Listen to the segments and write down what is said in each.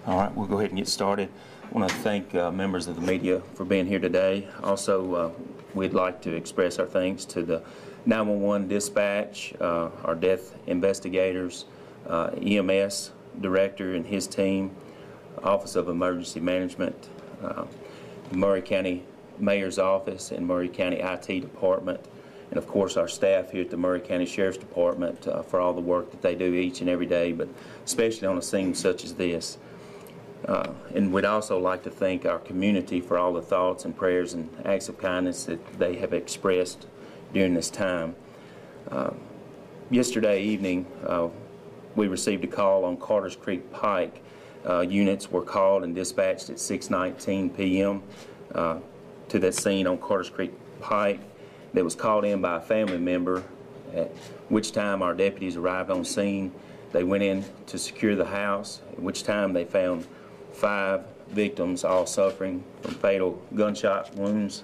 All right, we'll go ahead and get started. I want to thank members of the media for being here today. Also, we'd like to express our thanks to the 911 dispatch, our death investigators, EMS director and his team, Office of Emergency Management, the Maury County Mayor's Office and Maury County IT Department, and of course our staff here at the Maury County Sheriff's Department for all the work that they do each and every day, but especially on a scene such as this. And we'd also like to thank our community for all the thoughts and prayers and acts of kindness that they have expressed during this time. Yesterday evening, we received a call on Carters Creek Pike. Units were called and dispatched at 6:19 p.m. To that scene on Carters Creek Pike that was called in by a family member, at which time our deputies arrived on scene. They went in to secure the house, at which time they found 5 victims, all suffering from fatal gunshot wounds.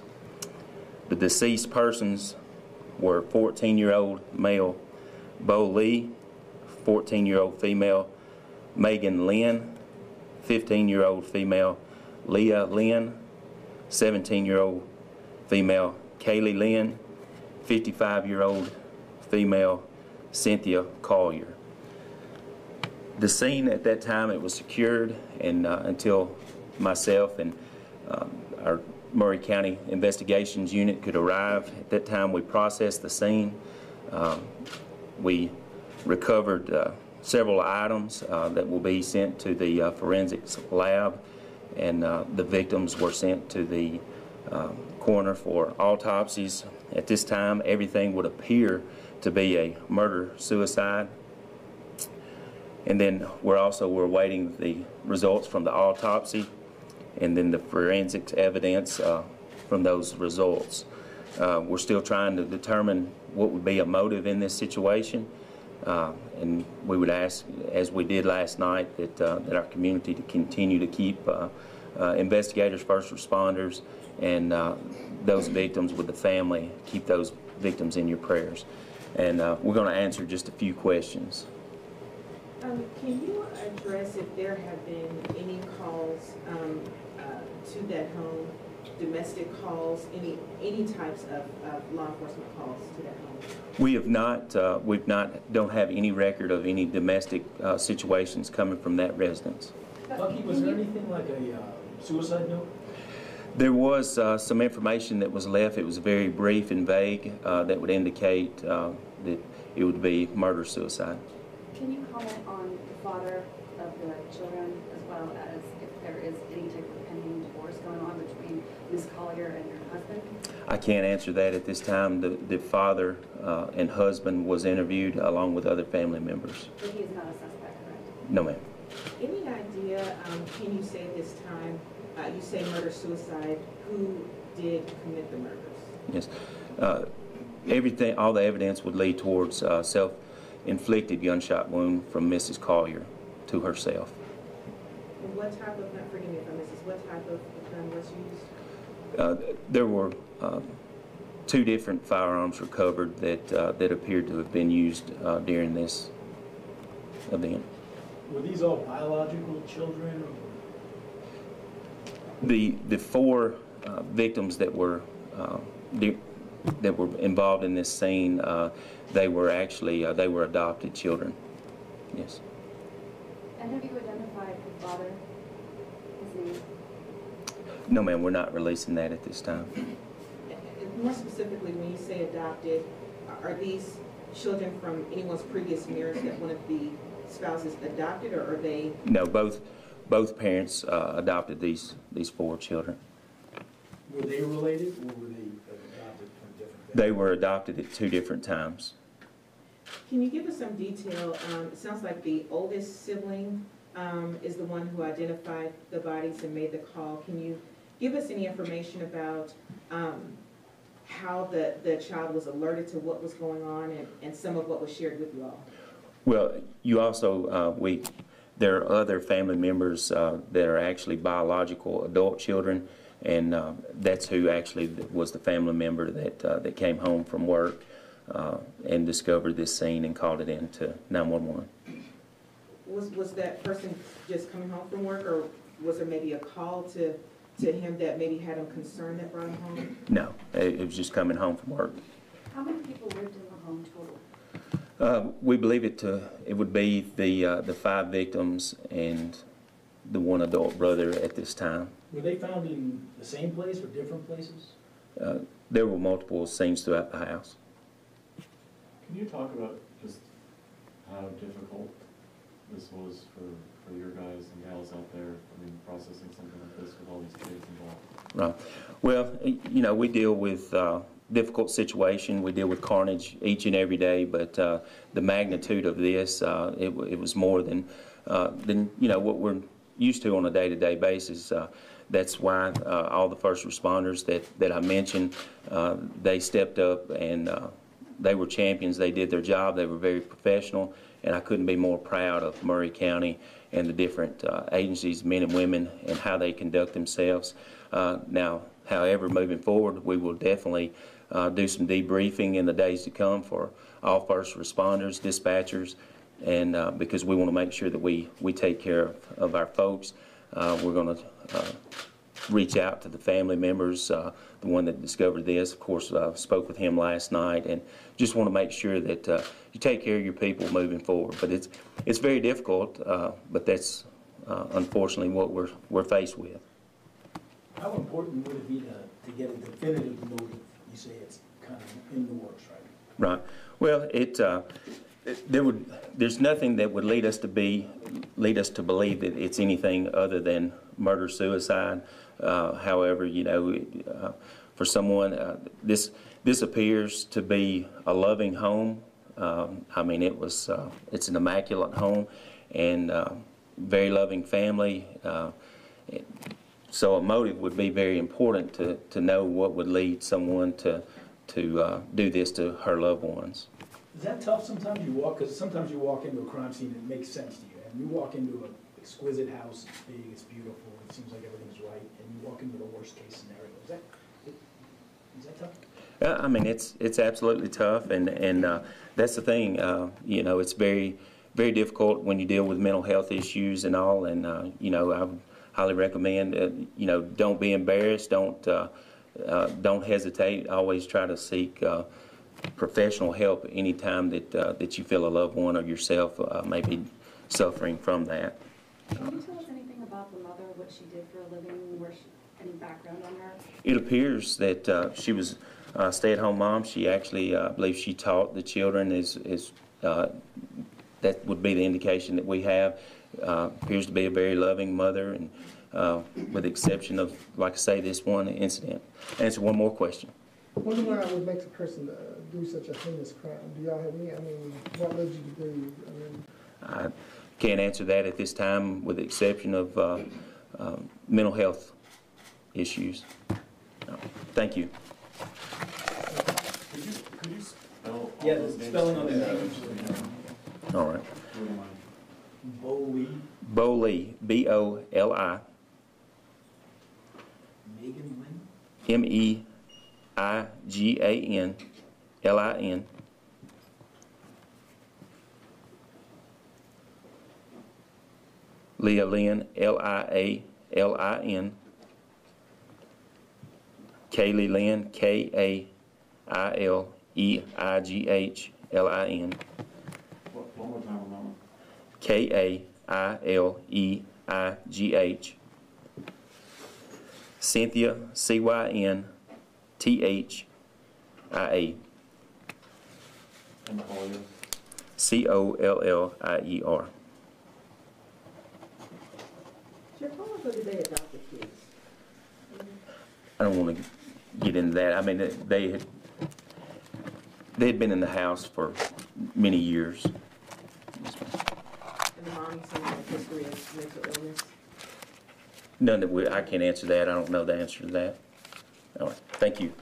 The deceased persons were 14-year-old male Bo Lee, 14-year-old female Megan Lynn, 15-year-old female Leah Lynn, 17-year-old female Kaylee Lynn, 55-year-old female Cynthia Collier. The scene at that time, it was secured, and until myself and our Maury County Investigations Unit could arrive. At that time, we processed the scene. We recovered several items that will be sent to the forensics lab, and the victims were sent to the coroner for autopsies. At this time, everything would appear to be a murder-suicide. And then we're awaiting the results from the autopsy and then the forensics evidence from those results. We're still trying to determine what would be a motive in this situation, and we would ask, as we did last night, that our community to continue to keep investigators, first responders, and those victims with the family, keep those victims in your prayers. And we're going to answer just a few questions. Can you address if there have been any calls to that home, domestic calls, any types of law enforcement calls to that home? We have not. Don't have any record of any domestic situations coming from that residence. Bucky, was there anything like a suicide note? There was some information that was left. It was very brief and vague that would indicate that it would be murder-suicide. Can you comment on the father of the children, as well as if there is any type of pending divorce going on between Ms. Collier and your husband? I can't answer that at this time. The father and husband was interviewed along with other family members. But he is not a suspect, correct? No, ma'am. Any idea, can you say this time, you say murder-suicide, who did commit the murders? Yes. All the evidence would lead towards self-inflicted gunshot wound from Mrs. Collier to herself. And what type of gun, forgive me if I missed this, what type of gun was used? There were 2 different firearms recovered that appeared to have been used during this event. Were these all biological children? The 4 victims that were involved in this scene, they were adopted children. Yes. And have you identified the father, his name? No, ma'am, we're not releasing that at this time. More specifically, when you say adopted, are these children from anyone's previous marriage that one of the spouses adopted, or are they? No, both parents adopted these 4 children. Were they related, or were they adopted from different families? They were adopted at 2 different times. Can you give us some detail? It sounds like the oldest sibling is the one who identified the bodies and made the call. Can you give us any information about how the child was alerted to what was going on and some of what was shared with you all? Well, you also, there are other family members that are actually biological adult children, and that's who actually was the family member that came home from work and discovered this scene and called it in to 911. Was that person just coming home from work, or was there maybe a call to him that maybe had him concerned that brought him home? No, it was just coming home from work. How many people lived in the home total? We believe it would be the 5 victims and the 1 adult brother at this time. Were they found in the same place or different places? There were multiple scenes throughout the house. Can you talk about just how difficult this was for your guys and gals out there, I mean, processing something like this with all these kids involved? Right. Well, you know, we deal with difficult situation. We deal with carnage each and every day, but the magnitude of this, it was more than you know what we're used to on a day-to-day basis. That's why all the first responders that I mentioned, they stepped up and they were champions. They did their job. They were very professional, and I couldn't be more proud of Maury County and the different agencies, men and women, and how they conduct themselves. Now, however, moving forward, we will definitely do some debriefing in the days to come for all first responders, dispatchers, and because we want to make sure that we take care of our folks. We're going to reach out to the family members, the one that discovered this. Of course, spoke with him last night, and just want to make sure that you take care of your people moving forward. But it's very difficult, but that's unfortunately what we're faced with. How important would it be to get a definitive motive? You say it's kind of in the works, right? Right. Well, there's nothing that would lead us to believe that it's anything other than murder suicide. However, you know, for someone, this appears to be a loving home. I mean, it's an immaculate home and very loving family. So a motive would be very important to know what would lead someone to do this to her loved ones. Is that tough sometimes because sometimes you walk into a crime scene and it makes sense to you, and you walk into an exquisite house, it's big, it's beautiful, it seems like everything's right, and you walk into the worst case scenario. Is that tough? I mean, it's absolutely tough, and that's the thing. You know, it's very, very difficult when you deal with mental health issues and all. And you know, I would highly recommend. You know, don't be embarrassed. Don't hesitate. Always try to seek professional help anytime that you feel a loved one or yourself may be suffering from that. Can you tell us anything about the mother, what she did for a living, any background on her? It appears that she was a stay-at-home mom. She actually, I believe she taught the children. That would be the indication that we have. Appears to be a very loving mother, and with the exception of, like I say, this one incident. Answer one more question. Wonder why it would make a person do such a heinous crime. Do y'all have any? I mean, what led you to do? I can't answer that at this time, with the exception of mental health issues. Thank you. Could you spell all Yeah, those the names? spelling on the names. All right. Bowie, Boli, B-O-L-I, Megan Lynn, M-E-I-G-A-N, L-I-N. Leah Lynn, L-I-A-L-I-N. Kaylee Lynn, K-A-I-L-E-I-G-H-L-I-N. One more time on that one. K-A-I-L-E-I-G-H. Cynthia, C-Y-N-T-H-I-A. And Collier. C-O-L-L-I-E-R. Sheriff, how long ago did they adopt the kids? I don't want to get into that. I mean, they had been in the house for many years. And the mommy seemed to have a history of mental illness. None that I can't answer that. I don't know the answer to that. All right. Thank you.